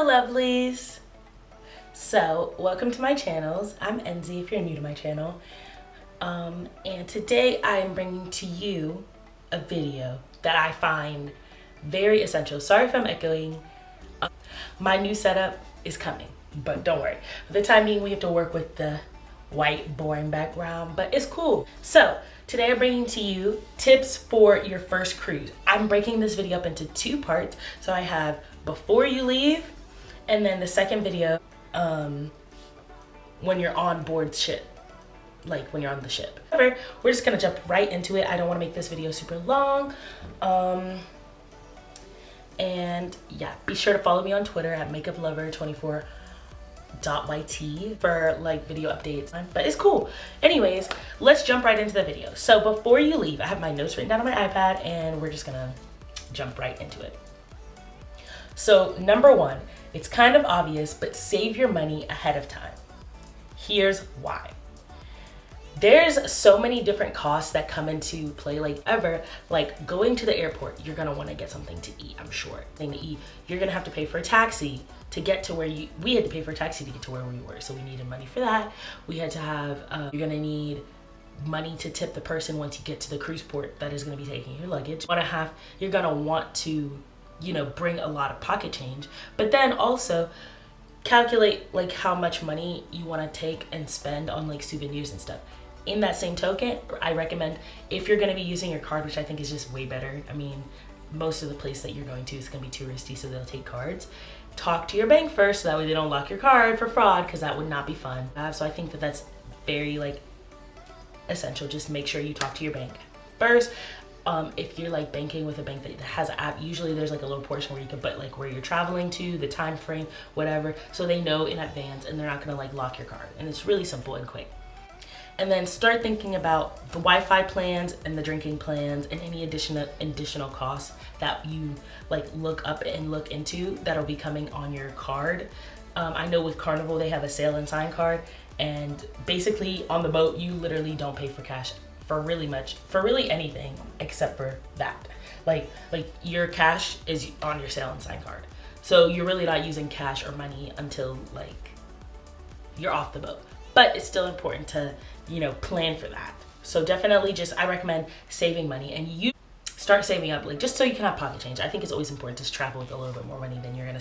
Hello lovelies. So welcome to my channels. I'm Enzy if you're new to my channel. And today I am bringing to you a video that I find very essential. Sorry if I'm echoing. My new setup is coming, but don't worry. For the time being, we have to work with the white boring background, but it's cool. So today I'm bringing to you tips for your first cruise. I'm breaking this video up into two parts. So I have before you leave, and then the second video when you're on board ship, like when you're on the ship. However, we're just gonna jump right into it. I don't want to make this video super long. And yeah, be sure to follow me on Twitter at makeuplover24.yt for like video updates. But it's cool. Anyways, let's jump right into the video. So before you leave, I have my notes written down on my iPad and we're just gonna jump right into it. So number one, it's kind of obvious, but save your money ahead of time. Here's why. There's so many different costs that come into play, like going to the airport, you're gonna wanna get something to eat, I'm sure. Thing to eat, you're gonna have to pay for a taxi to get to where we had to pay for a taxi to get to where we were. So we needed money for that. We had to have, you're gonna need money to tip the person once you get to the cruise port that is gonna be taking your luggage. You're gonna want to, bring a lot of pocket change, but then also calculate like how much money you wanna take and spend on like souvenirs and stuff. In that same token, I recommend if you're gonna be using your card, which I think is just way better. I mean, most of the place that you're going to is gonna be touristy, so they'll take cards. Talk to your bank first, so that way they don't lock your card for fraud, because that would not be fun. So I think that that's very essential. Just make sure you talk to your bank first. If you're like banking with a bank that has an app, usually there's like a little portion where you can put like where you're traveling to, the time frame, whatever, so they know in advance and they're not gonna like lock your card. And it's really simple and quick. And then start thinking about the Wi-Fi plans and the drinking plans and any additional costs that you like look up and look into that'll be coming on your card. I know with Carnival they have a sail and sign card, and basically on the boat you literally don't pay for cash for really anything except for that. Like your cash is on your sail and sign card. So you're really not using cash or money until like you're off the boat. But it's still important to, plan for that. So definitely I recommend saving money, and you start saving up just so you can have pocket change. I think it's always important to travel with a little bit more money than you're going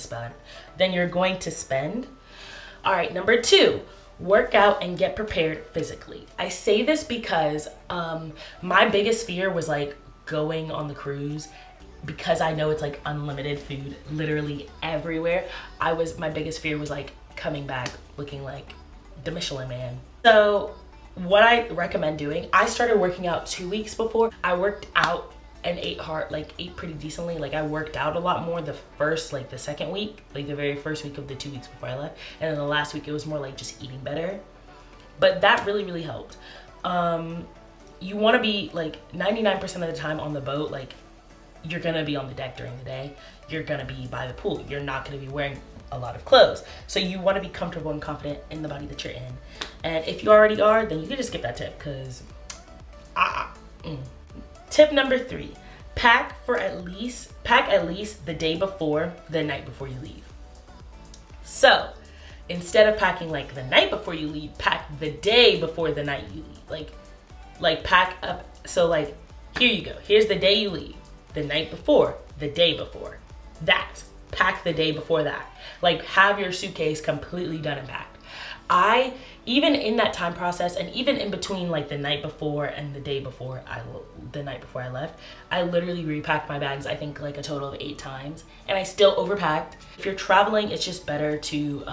to spend. All right, number two, work out and get prepared physically. I say this because my biggest fear was going on the cruise, because I know it's unlimited food literally everywhere. My biggest fear was coming back looking like the Michelin Man. So what I recommend doing, I started working out 2 weeks before. I worked out and ate pretty decently. I worked out a lot more the second week, the very first week of the 2 weeks before I left. And then the last week it was more just eating better. But that really, really helped. You wanna be 99% of the time on the boat, you're gonna be on the deck during the day. You're gonna be by the pool. You're not gonna be wearing a lot of clothes. So you wanna be comfortable and confident in the body that you're in. And if you already are, then you can just skip that tip, because Tip number three, pack at least the day before, the night before you leave. So instead of packing the night before you leave, pack the day before the night you leave. Pack up. So here you go. Here's the day you leave, the night before, the day before. Pack the day before that. Have your suitcase completely done and packed. Even in that time process, and even in between the night before and the night before I left, I literally repacked my bags, I think a total of 8 times, and I still overpacked. If you're traveling, it's just better to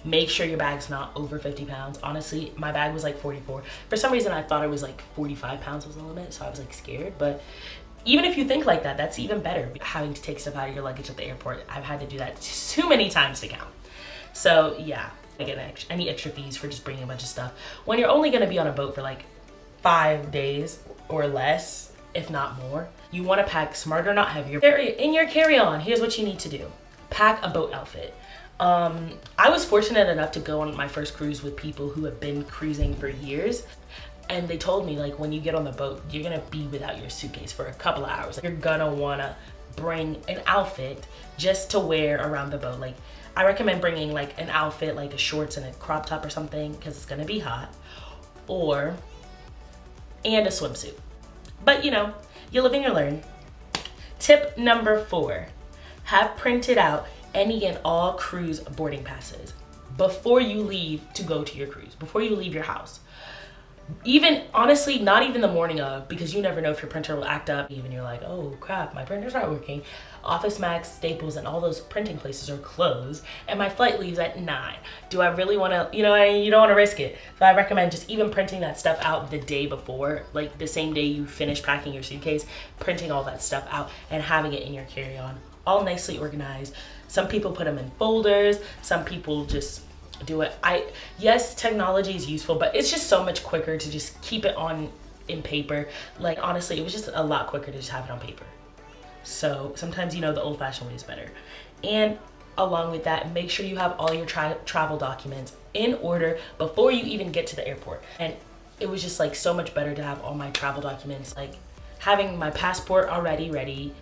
make sure your bag's not over 50 pounds. Honestly, my bag was 44. For some reason, I thought it was 45 pounds was the limit, so I was scared. But even if you think like that, that's even better. Having to take stuff out of your luggage at the airport, I've had to do that too many times to count. So yeah, any extra fees for just bringing a bunch of stuff. When you're only gonna be on a boat for 5 days or less, if not more, you wanna pack smarter, not heavier. In your carry-on, here's what you need to do. Pack a boat outfit. I was fortunate enough to go on my first cruise with people who have been cruising for years. And they told me when you get on the boat, you're gonna be without your suitcase for a couple of hours. You're gonna wanna bring an outfit just to wear around the boat. Like, I recommend bringing like an outfit, like a shorts and a crop top or something, because it's gonna be hot, and a swimsuit. But you know, you live and you learn. Tip number 4, have printed out any and all cruise boarding passes before you leave to go to your cruise, before you leave your house. Even, honestly, not even the morning of, because you never know if your printer will act up. Even you're like, oh crap, my printer's not working. Office Max, Staples, and all those printing places are closed, and my flight leaves at 9. Do I really want to, you know, you don't want to risk it. So I recommend just even printing that stuff out the day before, like the same day you finish packing your suitcase, printing all that stuff out and having it in your carry-on, all nicely organized. Some people put them in folders, some people just do it. Yes, technology is useful, but it's just so much quicker to just keep it on in paper. Like, honestly, it was just a lot quicker to just have it on paper. So sometimes, you know, the old-fashioned way is better. And along with that, make sure you have all your travel documents in order before you even get to the airport. And it was just like so much better to have all my travel documents, like having my passport already ready.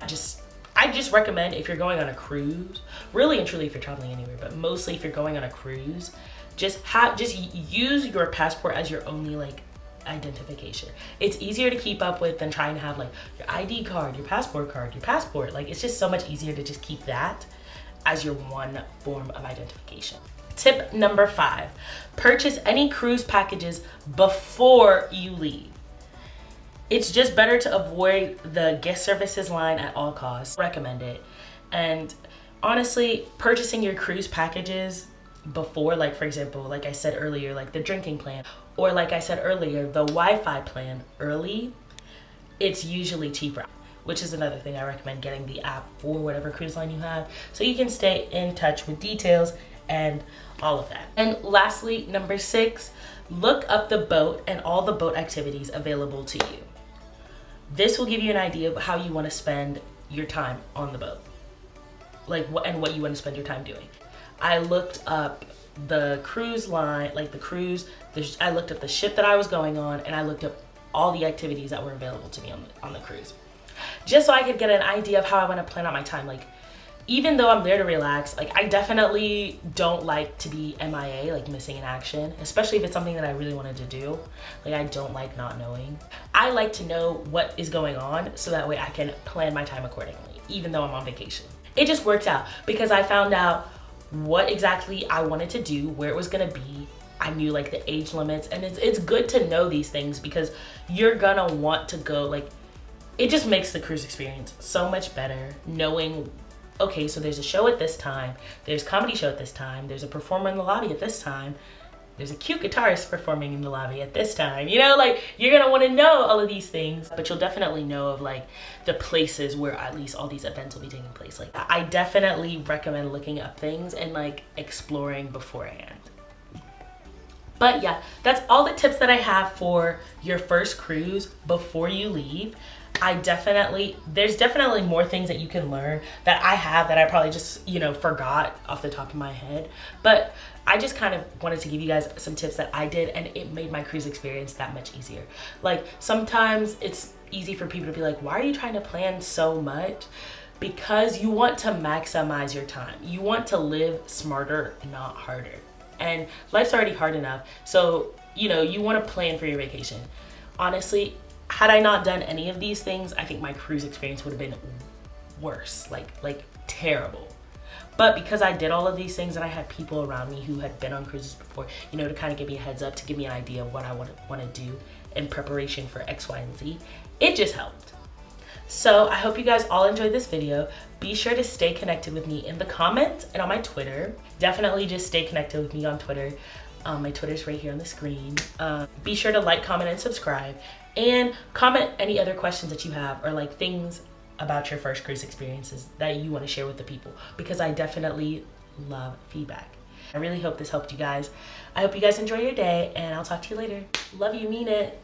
I just recommend, if you're going on a cruise, really and truly if you're traveling anywhere, but mostly if you're going on a cruise, just use your passport as your only like identification. It's easier to keep up with than trying to have like your ID card, your passport. Like, it's just so much easier to just keep that as your one form of identification. Tip number 5, purchase any cruise packages before you leave. It's just better to avoid the guest services line at all costs. Recommend it. And honestly, purchasing your cruise packages before, like for example, like I said earlier, like the drinking plan, or like I said earlier, the Wi-Fi plan early, it's usually cheaper, which is another thing. I recommend getting the app for whatever cruise line you have so you can stay in touch with details and all of that. And lastly, number 6, look up the boat and all the boat activities available to you. This will give you an idea of how you want to spend your time on the boat, like what you want to spend your time doing. I looked up the cruise line, like the cruise, I looked up the ship that I was going on, and I looked up all the activities that were available to me on the cruise, just so I could get an idea of how I want to plan out my time. Like, even though I'm there to relax, like I definitely don't like to be MIA, like missing in action, especially if it's something that I really wanted to do. Like, I don't like not knowing. I like to know what is going on so that way I can plan my time accordingly, even though I'm on vacation. It just worked out because I found out what exactly I wanted to do, where it was gonna be. I knew like the age limits, and it's good to know these things because you're gonna want to go. Like, it just makes the cruise experience so much better knowing, okay, so there's a show at this time, there's a comedy show at this time, there's a performer in the lobby at this time, there's a cute guitarist performing in the lobby at this time. You know, like, you're gonna want to know all of these things, but you'll definitely know of like the places where at least all these events will be taking place. Like, I definitely recommend looking up things and like exploring beforehand. But yeah, that's all the tips that I have for your first cruise before you leave. There's definitely more things that you can learn that I have that I probably just, you know, forgot off the top of my head. But I just kind of wanted to give you guys some tips that I did, and it made my cruise experience that much easier. Like, sometimes it's easy for people to be like, why are you trying to plan so much? Because you want to maximize your time. You want to live smarter, not harder. And life's already hard enough. So, you know, you want to plan for your vacation. Honestly, had I not done any of these things, I think my cruise experience would have been worse, like terrible. But because I did all of these things and I had people around me who had been on cruises before, you know, to kind of give me a heads up, to give me an idea of what I want to do in preparation for X, Y, and Z, it just helped. So I hope you guys all enjoyed this video. Be sure to stay connected with me in the comments and on my Twitter. Definitely just stay connected with me on Twitter. My Twitter's right here on the screen. Be sure to like, comment, and subscribe. And comment any other questions that you have, or like things about your first cruise experiences that you want to share with the people, because I definitely love feedback. I really hope this helped you guys. I hope you guys enjoy your day, and I'll talk to you later. Love you, mean it.